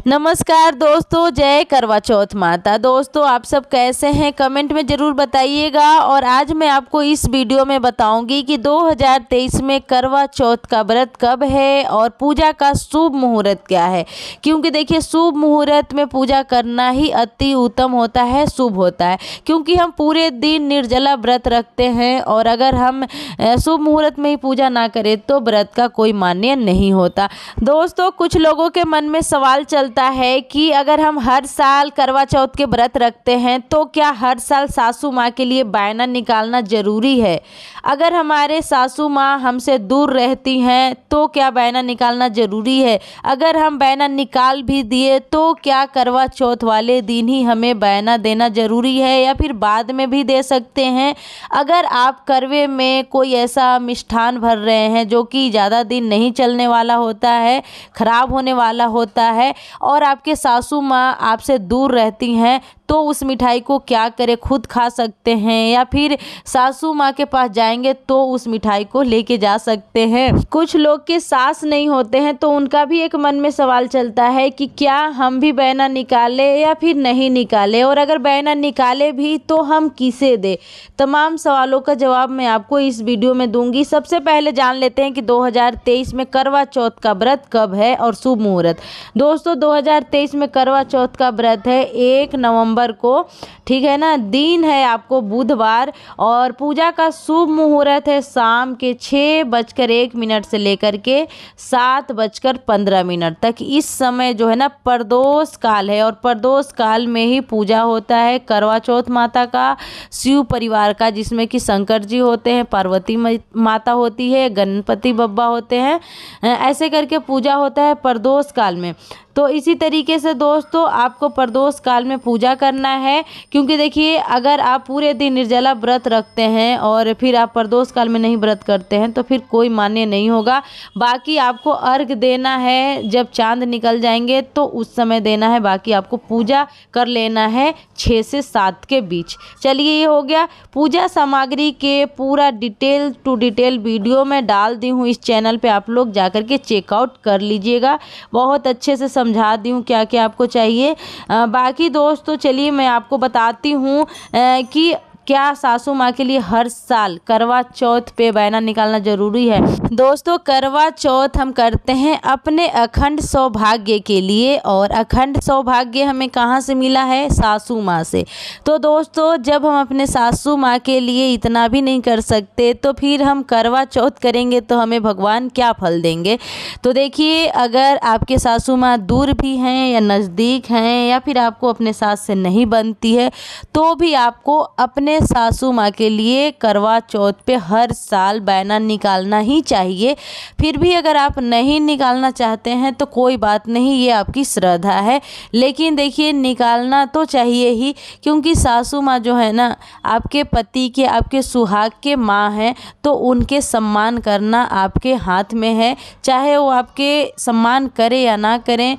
नमस्कार दोस्तों, जय करवा चौथ माता। दोस्तों आप सब कैसे हैं, कमेंट में ज़रूर बताइएगा। और आज मैं आपको इस वीडियो में बताऊंगी कि 2023 में करवा चौथ का व्रत कब है और पूजा का शुभ मुहूर्त क्या है। क्योंकि देखिए, शुभ मुहूर्त में पूजा करना ही अति उत्तम होता है, शुभ होता है। क्योंकि हम पूरे दिन निर्जला व्रत रखते हैं और अगर हम शुभ मुहूर्त में ही पूजा ना करें तो व्रत का कोई मान्य नहीं होता। दोस्तों कुछ लोगों के मन में सवाल चलता है कि अगर हम हर साल करवा चौथ के व्रत रखते हैं तो क्या हर साल सासू माँ के लिए बायना निकालना जरूरी है। अगर हमारे सासू माँ हमसे दूर रहती हैं तो क्या बायना निकालना जरूरी है। अगर हम बायना निकाल भी दिए तो क्या करवा चौथ वाले दिन ही हमें बायना देना जरूरी है या फिर बाद में भी दे सकते हैं। अगर आप करवे में कोई ऐसा मिष्ठान भर रहे हैं जो कि ज़्यादा दिन नहीं चलने वाला होता है, खराब होने वाला होता है और आपके सासू माँ आपसे दूर रहती हैं तो उस मिठाई को क्या करें, खुद खा सकते हैं या फिर सासू माँ के पास जाएंगे तो उस मिठाई को लेके जा सकते हैं। कुछ लोग के सास नहीं होते हैं तो उनका भी एक मन में सवाल चलता है कि क्या हम भी बायना निकाले या फिर नहीं निकाले, और अगर बायना निकाले भी तो हम किसे दें। तमाम सवालों का जवाब मैं आपको इस वीडियो में दूंगी। सबसे पहले जान लेते हैं कि 2023 में करवा चौथ का व्रत कब है और शुभ मुहूर्त। दोस्तों 2023 में करवा चौथ का व्रत है 1 नवंबर को, ठीक है ना। दिन है आपको बुधवार और पूजा का शुभ मुहूर्त है शाम के 6:01 से लेकर के 7:15 तक। इस समय जो है ना प्रदोष काल है और प्रदोष काल में ही पूजा होता है करवा चौथ माता का, शिव परिवार का, जिसमें कि शंकर जी होते हैं, पार्वती माता होती है, गणपति बप्पा होते हैं। ऐसे करके पूजा होता है प्रदोष काल में। तो इसी तरीके से दोस्तों आपको प्रदोष काल में पूजा करना है। क्योंकि देखिए, अगर आप पूरे दिन निर्जला व्रत रखते हैं और फिर आप प्रदोष काल में नहीं व्रत करते हैं तो फिर कोई मान्य नहीं होगा। बाकी आपको अर्घ देना है जब चांद निकल जाएंगे तो उस समय देना है। बाकी आपको पूजा कर लेना है 6 से 7 के बीच। चलिए, ये हो गया। पूजा सामग्री के पूरा डिटेल टू डिटेल वीडियो मैं डाल दी हूँ इस चैनल पे, आप लोग जाकर के चेकआउट कर लीजिएगा। बहुत अच्छे से समझा दी हूँ क्या क्या आपको चाहिए। बाकी दोस्तों चलिए मैं आपको बताती हूँ कि क्या सासू माँ के लिए हर साल करवा चौथ पे बायना निकालना जरूरी है। दोस्तों करवा चौथ हम करते हैं अपने अखंड सौभाग्य के लिए, और अखंड सौभाग्य हमें कहाँ से मिला है, सासू माँ से। तो दोस्तों जब हम अपने सासू माँ के लिए इतना भी नहीं कर सकते तो फिर हम करवा चौथ करेंगे तो हमें भगवान क्या फल देंगे। तो देखिए, अगर आपके सासू माँ दूर भी हैं या नज़दीक हैं या फिर आपको अपने सास से नहीं बनती है तो भी आपको अपने सासू माँ के लिए करवा चौथ पे हर साल बायना निकालना ही चाहिए। फिर भी अगर आप नहीं निकालना चाहते हैं तो कोई बात नहीं, ये आपकी श्रद्धा है, लेकिन देखिए निकालना तो चाहिए ही। क्योंकि सासू माँ जो है ना आपके पति के, आपके सुहाग के माँ हैं, तो उनके सम्मान करना आपके हाथ में है। चाहे वो आपके सम्मान करें या ना करें,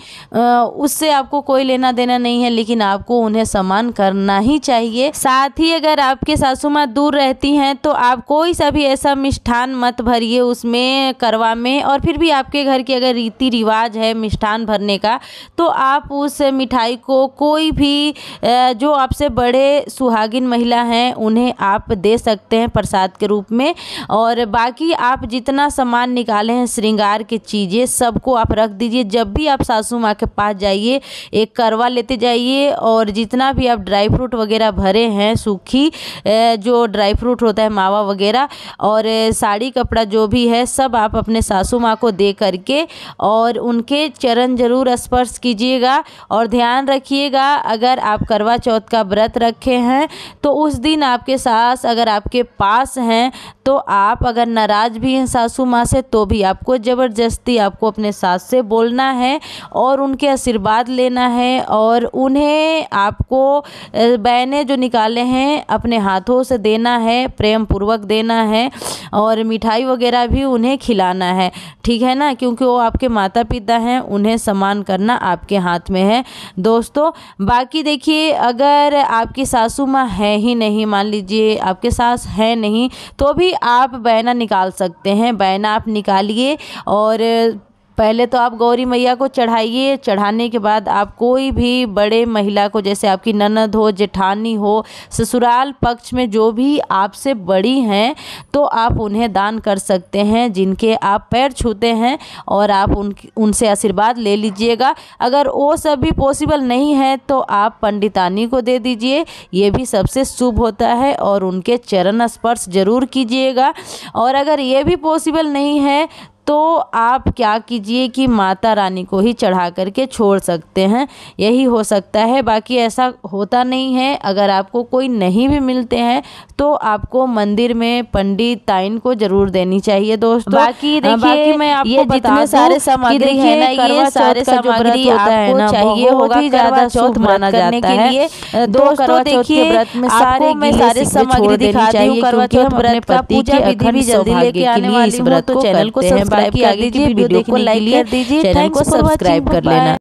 उससे आपको कोई लेना देना नहीं है, लेकिन आपको उन्हें सम्मान करना ही चाहिए। साथ ही अगर आपके सासू माँ दूर रहती हैं तो आप कोई सा भी ऐसा मिष्ठान मत भरिए उसमें करवा में। और फिर भी आपके घर की अगर रीति रिवाज है मिष्ठान भरने का तो आप उस मिठाई को कोई भी जो आपसे बड़े सुहागिन महिला हैं उन्हें आप दे सकते हैं प्रसाद के रूप में। और बाकी आप जितना सामान निकाले हैं श्रृंगार की चीज़ें सबको आप रख दीजिए। जब भी आप सासू माँ के पास जाइए एक करवा लेते जाइए, और जितना भी आप ड्राई फ्रूट वगैरह भरे हैं, सूखी जो ड्राई फ्रूट होता है, मावा वगैरह और साड़ी कपड़ा जो भी है, सब आप अपने सासू माँ को दे करके और उनके चरण जरूर स्पर्श कीजिएगा। और ध्यान रखिएगा, अगर आप करवा चौथ का व्रत रखे हैं तो उस दिन आपके सास अगर आपके पास हैं तो आप अगर नाराज़ भी हैं सासू माँ से तो भी आपको ज़बरदस्ती आपको अपने सास से बोलना है और उनके आशीर्वाद लेना है। और उन्हें आपको बहनें जो निकाले हैं अपने हाथों से देना है, प्रेम पूर्वक देना है और मिठाई वगैरह भी उन्हें खिलाना है, ठीक है ना। क्योंकि वो आपके माता पिता हैं, उन्हें सम्मान करना आपके हाथ में है दोस्तों। बाकी देखिए, अगर आपकी सासू माँ है ही नहीं, मान लीजिए आपके सास है नहीं, तो भी आप बायना निकाल सकते हैं। बायना आप निकालिए और पहले तो आप गौरी मैया को चढ़ाइए। चढ़ाने के बाद आप कोई भी बड़े महिला को, जैसे आपकी ननद हो, जेठानी हो, ससुराल पक्ष में जो भी आपसे बड़ी हैं, तो आप उन्हें दान कर सकते हैं, जिनके आप पैर छूते हैं, और आप उनसे आशीर्वाद ले लीजिएगा। अगर वो सब भी पॉसिबल नहीं है तो आप पंडितानी को दे दीजिए, ये भी सबसे शुभ होता है, और उनके चरण स्पर्श जरूर कीजिएगा। और अगर ये भी पॉसिबल नहीं है तो आप क्या कीजिए कि माता रानी को ही चढ़ा करके छोड़ सकते हैं, यही हो सकता है। बाकी ऐसा होता नहीं है। अगर आपको कोई नहीं भी मिलते हैं तो आपको मंदिर में पंडित ताइन को जरूर देनी चाहिए दोस्तों। बाकी देखिए, मैं आपको ये जितने सारे सामग्री है ना, ये सारे सामग्री आपको चाहिए होगा ज़्यादा चौथ माना जाता है। दोस्तों देखिए, आपको मैं सारे सामग्री दिखा दी हूँ करवा चौथ व्रत का। पूजा विधि भी जल्दी लेके आने वाली हूँ, तो चैनल को सब्सक्राइब कर लीजिए, वीडियो को लाइक कर दीजिए, चैनल को सब्सक्राइब कर लेना।